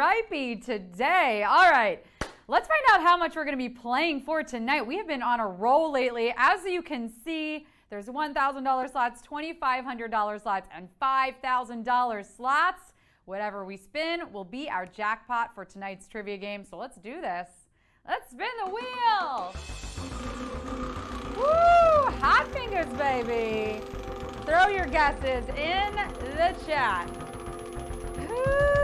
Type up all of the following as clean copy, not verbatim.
gripey today. All right, let's find out how much we're going to be playing for tonight. We have been on a roll lately. As you can see, there's $1,000 slots, $2,500 slots, and $5,000 slots. Whatever we spin will be our jackpot for tonight's trivia game. So let's do this. Let's spin the wheel. Woo! Hot fingers, baby. Throw your guesses in the chat. Ooh,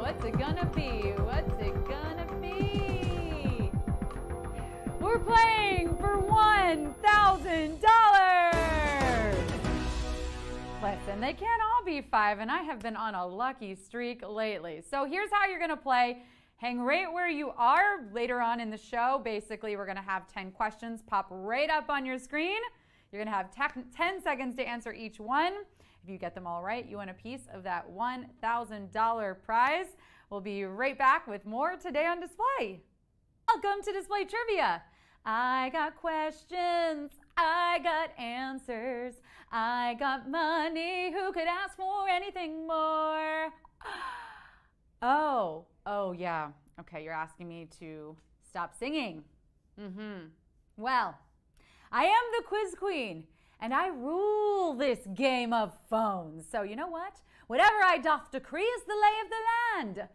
what's it gonna be? What's it gonna be? We're playing for $1,000. Listen, they can't all be 5, and I have been on a lucky streak lately. So here's how you're gonna play. Hang right where you are later on in the show. Basically, we're gonna have 10 questions pop right up on your screen. You're gonna have 10 seconds to answer each one. If you get them all right, you win a piece of that $1,000 prize. We'll be right back with more today on display. Welcome to Display Trivia. I got questions, I got answers, I got money, who could ask for anything more? Oh yeah, okay, you're asking me to stop singing. Well, I am the quiz queen, and I rule this game of phones. So you know what? Whatever I doth decree is the lay of the land.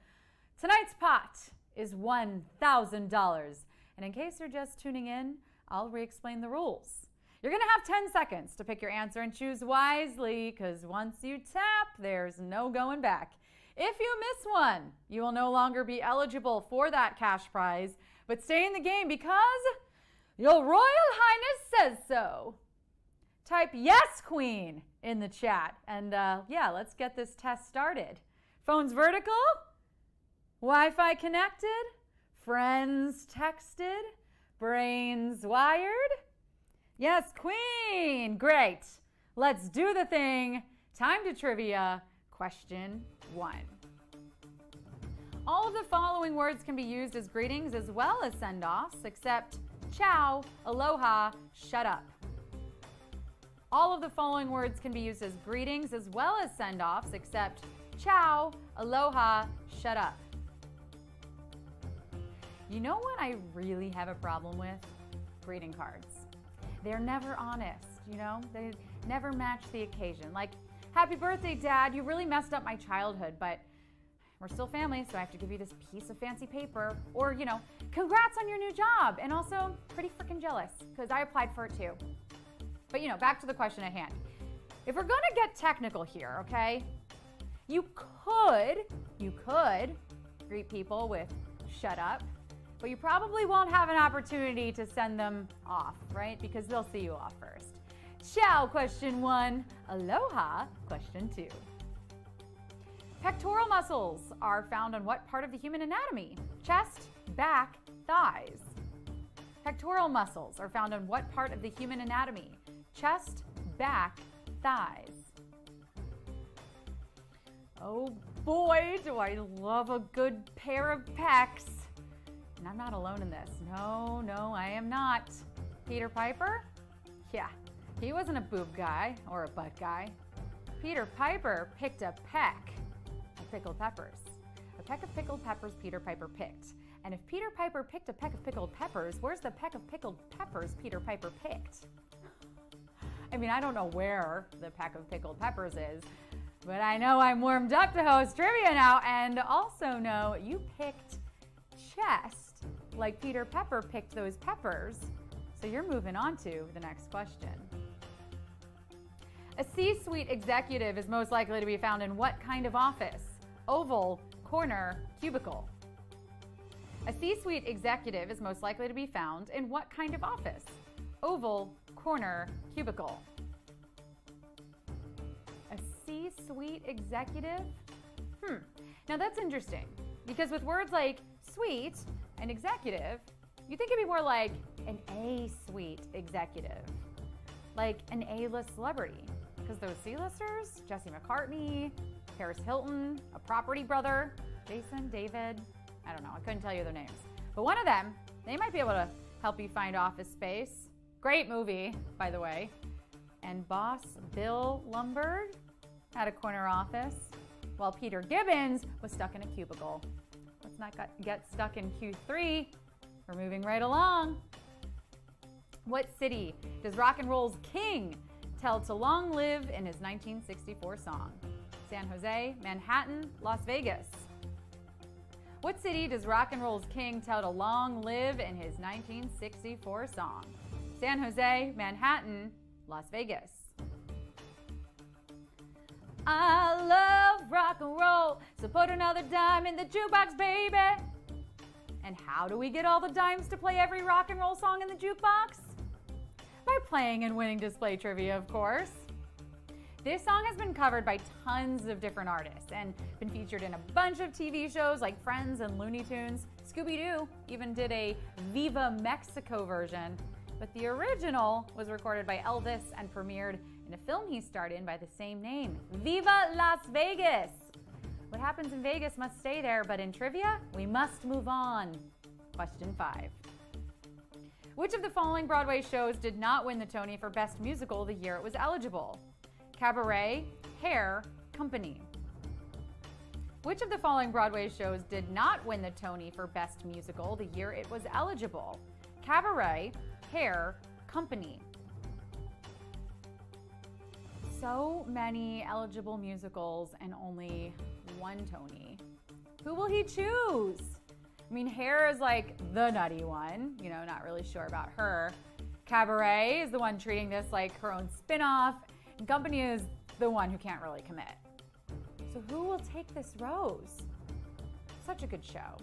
Tonight's pot is $1,000. And in case you're just tuning in, I'll re-explain the rules. You're gonna have 10 seconds to pick your answer and choose wisely, because once you tap, there's no going back. If you miss one, you will no longer be eligible for that cash prize, but stay in the game because your Royal Highness says so. Type yes, Queen, in the chat. And yeah, let's get this test started. Phones vertical, Wi-Fi connected, friends texted, brains wired. Yes, Queen. Great. Let's do the thing. Time to trivia. Question 1. All of the following words can be used as greetings as well as send-offs, except ciao, aloha, shut up. All of the following words can be used as greetings as well as send-offs, except ciao, aloha, shut up. You know what I really have a problem with? Greeting cards. They're never honest, you know? They never match the occasion. Like, happy birthday, Dad. You really messed up my childhood, but we're still family, so I have to give you this piece of fancy paper. Or, you know, congrats on your new job. And also, pretty freaking jealous, because I applied for it too. But, you know, back to the question at hand. If we're gonna get technical here, okay? You could greet people with shut up, but you probably won't have an opportunity to send them off, right? Because they'll see you off first. Ciao, question 1. Aloha, question 2. Pectoral muscles are found on what part of the human anatomy? Chest, back, thighs. Pectoral muscles are found on what part of the human anatomy? Chest, back, thighs. Oh boy, do I love a good pair of pecs. And I'm not alone in this. No, I am not. Peter Piper? Yeah, he wasn't a boob guy or a butt guy. Peter Piper picked a peck of pickled peppers. A peck of pickled peppers Peter Piper picked. And if Peter Piper picked a peck of pickled peppers, where's the peck of pickled peppers Peter Piper picked? I mean, I don't know where the peck of pickled peppers is, but I know I'm warmed up to host trivia now, and also know you picked chest like Peter Pepper picked those peppers. So you're moving on to the next question. A C-suite executive is most likely to be found in what kind of office? Oval, corner, cubicle. A C-suite executive is most likely to be found in what kind of office? Oval, corner, cubicle. A C-suite executive? Now that's interesting, because with words like suite and executive, you think it'd be more like an A-suite executive, like an A-list celebrity. Because those C-listers, Jesse McCartney, Paris Hilton, a property brother, Jason, David, I don't know, I couldn't tell you their names. But one of them, they might be able to help you find office space. Great movie, by the way. And boss Bill Lumbergh had a corner office. while Peter Gibbons was stuck in a cubicle. Let's not get stuck in Q3. We're moving right along. What city does rock and roll's king tell to long live in his 1964 song? San Jose, Manhattan, Las Vegas. What city does rock and roll's king tell to long live in his 1964 song? San Jose, Manhattan, Las Vegas. I love rock and roll, so put another dime in the jukebox, baby. And how do we get all the dimes to play every rock and roll song in the jukebox? By playing and winning display trivia, of course. This song has been covered by tons of different artists and been featured in a bunch of TV shows like Friends and Looney Tunes. Scooby-Doo even did a Viva Mexico version, but the original was recorded by Elvis and premiered in a film he starred in by the same name, Viva Las Vegas. What happens in Vegas must stay there, but in trivia, we must move on. Question 5. Which of the following Broadway shows did not win the Tony for Best Musical the year it was eligible? Cabaret, Hair, Company. Which of the following Broadway shows did not win the Tony for Best Musical the year it was eligible? Cabaret, Hair, Company. So many eligible musicals and only one Tony. Who will he choose? I mean, Hair is like the nutty one, you know, not really sure about her. Cabaret is the one treating this like her own spin-off, and Company is the one who can't really commit. So who will take this rose? Such a good show.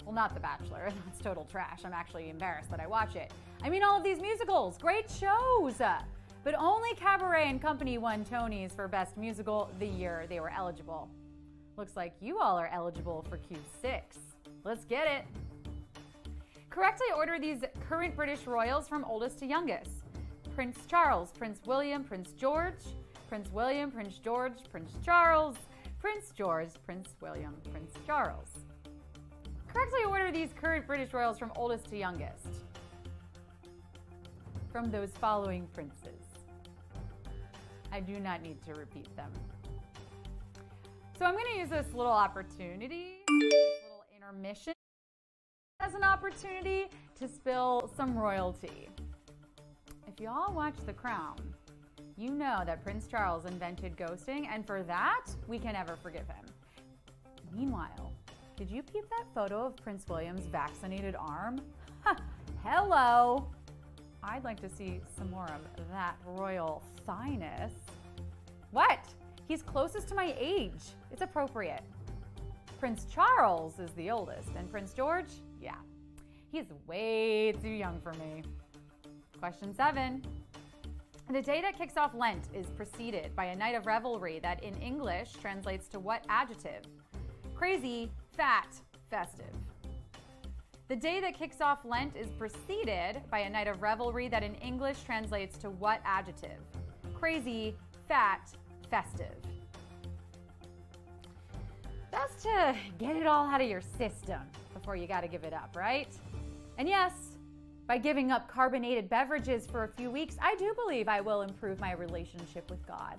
Well, not The Bachelor, that's total trash. I'm actually embarrassed that I watch it. I mean all of these musicals, great shows. But only Cabaret and Company won Tonys for Best Musical the year they were eligible. Looks like you all are eligible for Q6. Let's get it. Correctly order these current British royals from oldest to youngest. Prince Charles, Prince William, Prince George, Prince William, Prince George, Prince Charles, Prince George, Prince William, Prince Charles. Correctly order these current British royals from oldest to youngest. From those following princes. I do not need to repeat them. So I'm going to use this little opportunity, this little intermission, as an opportunity to spill some royalty. If you all watch The Crown, you know that Prince Charles invented ghosting, and for that, we can never forgive him. Meanwhile, did you peep that photo of Prince William's vaccinated arm? Hello! I'd like to see some more of that royal thighness. What? He's closest to my age. It's appropriate. Prince Charles is the oldest, and Prince George, yeah, he's way too young for me. Question 7. The day that kicks off Lent is preceded by a night of revelry that in English translates to what adjective? Crazy, fat, festive. The day that kicks off Lent is preceded by a night of revelry that in English translates to what adjective? Crazy, fat, festive. Best to get it all out of your system before you gotta give it up, right? And yes, by giving up carbonated beverages for a few weeks, I do believe I will improve my relationship with God.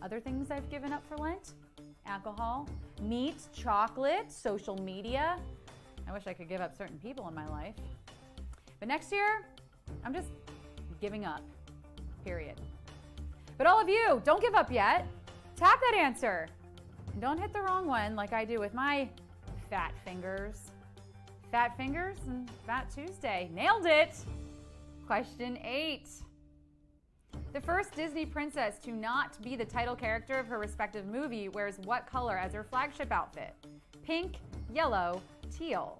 Other things I've given up for Lent? Alcohol, meat, chocolate, social media. I wish I could give up certain people in my life. But next year, I'm just giving up, period. But all of you, don't give up yet. Tap that answer. And don't hit the wrong one like I do with my fat fingers. Fat fingers and Fat Tuesday. Nailed it. Question 8. The first Disney princess to not be the title character of her respective movie wears what color as her flagship outfit? Pink, yellow, teal.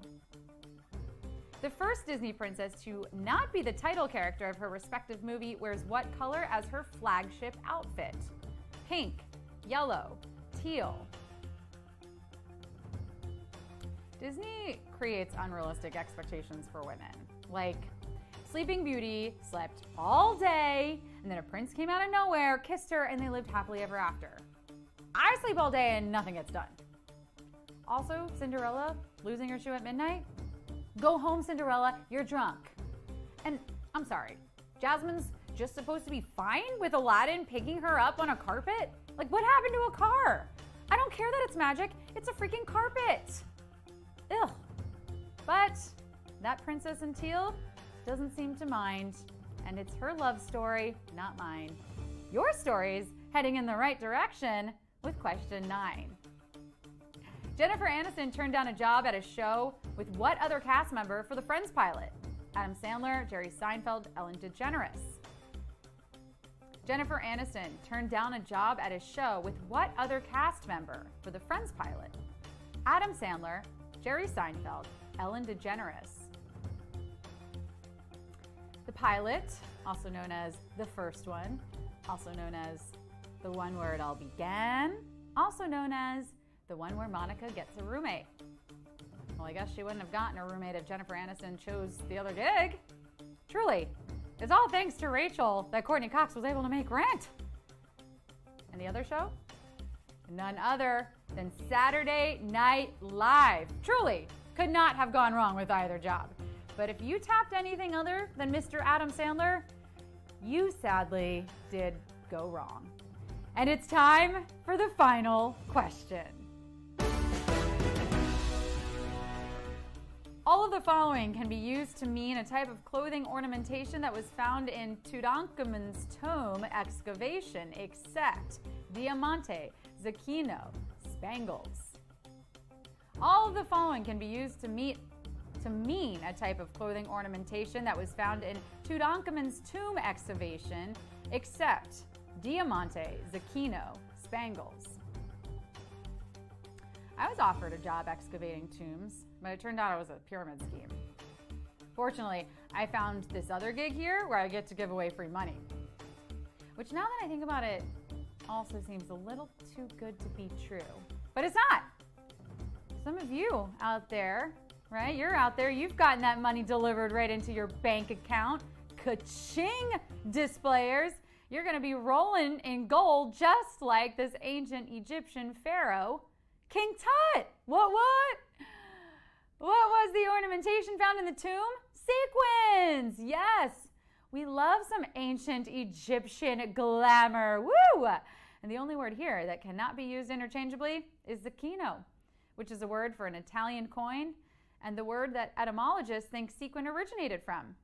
The first Disney princess to not be the title character of her respective movie wears what color as her flagship outfit? Pink, yellow, teal. Disney creates unrealistic expectations for women. Like, Sleeping Beauty slept all day, and then a prince came out of nowhere, kissed her, and they lived happily ever after. I sleep all day and nothing gets done. Also, Cinderella losing her shoe at midnight? Go home, Cinderella, you're drunk. And I'm sorry, Jasmine's just supposed to be fine with Aladdin picking her up on a carpet? Like, what happened to a car? I don't care that it's magic. It's a freaking carpet. Ugh. But that princess in teal doesn't seem to mind, and it's her love story, not mine. Your story's heading in the right direction with question 9. Jennifer Aniston turned down a job at a show with what other cast member for the Friends pilot? Adam Sandler, Jerry Seinfeld, Ellen DeGeneres. Jennifer Aniston turned down a job at a show with what other cast member for the Friends pilot? Adam Sandler, Jerry Seinfeld, Ellen DeGeneres. The pilot, also known as the first one, also known as the one where it all began, also known as the one where Monica gets a roommate. Well, I guess she wouldn't have gotten a roommate if Jennifer Aniston chose the other gig. Truly, it's all thanks to Rachel that Courtney Cox was able to make Rent. And the other show? None other than Saturday Night Live. Truly, could not have gone wrong with either job. But if you tapped anything other than Mr. Adam Sandler, you sadly did go wrong. And it's time for the final question. All of the following can be used to mean a type of clothing ornamentation that was found in Tutankhamun's tomb excavation, except diamante, zecchino, spangles. All of the following can be used to mean a type of clothing ornamentation that was found in Tutankhamun's tomb excavation, except diamante, zecchino, spangles. I was offered a job excavating tombs, but it turned out it was a pyramid scheme. Fortunately, I found this other gig here where I get to give away free money, which now that I think about it, also seems a little too good to be true. But it's not. Some of you out there, right? You're out there, you've gotten that money delivered right into your bank account. Ka-ching, displayers. You're gonna be rolling in gold just like this ancient Egyptian pharaoh, King Tut. What? What was the ornamentation found in the tomb? Sequins. Yes. We love some ancient Egyptian glamour. Woo! And the only word here that cannot be used interchangeably is zecchino, which is a word for an Italian coin, and the word that etymologists think sequin originated from.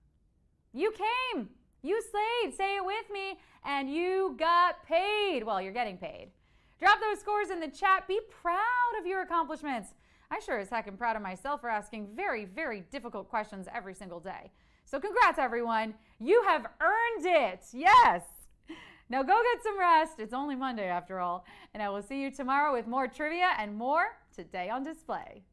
You came. You slayed. Say it with me. And you got paid. Well, you're getting paid. Drop those scores in the chat. Be proud of your accomplishments. I sure as heck am proud of myself for asking very, very difficult questions every single day. So congrats, everyone. You have earned it. Yes. Now go get some rest. It's only Monday after all. And I will see you tomorrow with more trivia and more Today on Display.